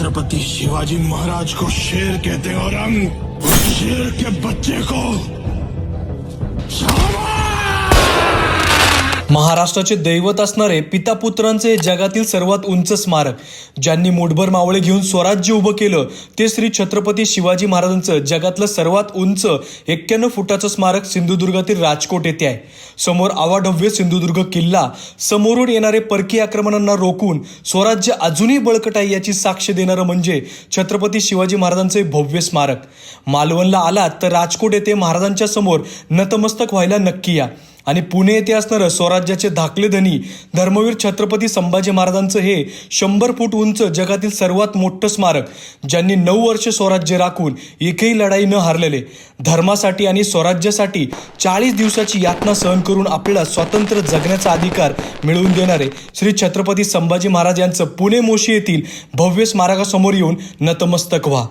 छत्रपति शिवाजी महाराज को शेर कहते हैं और हम उस शेर के बच्चे को महाराष्ट्राचे दैवत असणारे पिता पुत्रांचे हे जगातील सर्वात उंच स्मारक, ज्यांनी मुठभर मावळे घेऊन स्वराज्य उभं केलं, ते श्री छत्रपती शिवाजी महाराजांचं जगातलं सर्वात उंच 91 फुटाचं स्मारक सिंधुदुर्गातील राजकोट येथे आहे. समोर अवाढव्य सिंधुदुर्ग किल्ला, समोरून येणारे परकीय आक्रमणांना रोखून स्वराज्य अजूनही बळकट आहे याची साक्ष देणारं म्हणजे छत्रपती शिवाजी महाराजांचे भव्य स्मारक. मालवणला आलात तर राजकोट येथे महाराजांच्या समोर नतमस्तक व्हायला नक्की या. आणि पुणे येथे असणारं स्वराज्याचे धाकले धनी धर्मवीर छत्रपती संभाजी महाराजांचं हे 100 फूट उंच जगातील सर्वात मोठं स्मारक, ज्यांनी 9 वर्ष स्वराज्य राखून एकही लढाई न हारलेले, धर्मासाठी आणि स्वराज्यासाठी 40 दिवसाची यातना सहन करून आपल्याला स्वातंत्र्य जगण्याचा अधिकार मिळवून देणारे श्री छत्रपती संभाजी महाराज यांचं पुणे मोशी येथील भव्य स्मारकासमोर येऊन नतमस्तक व्हा.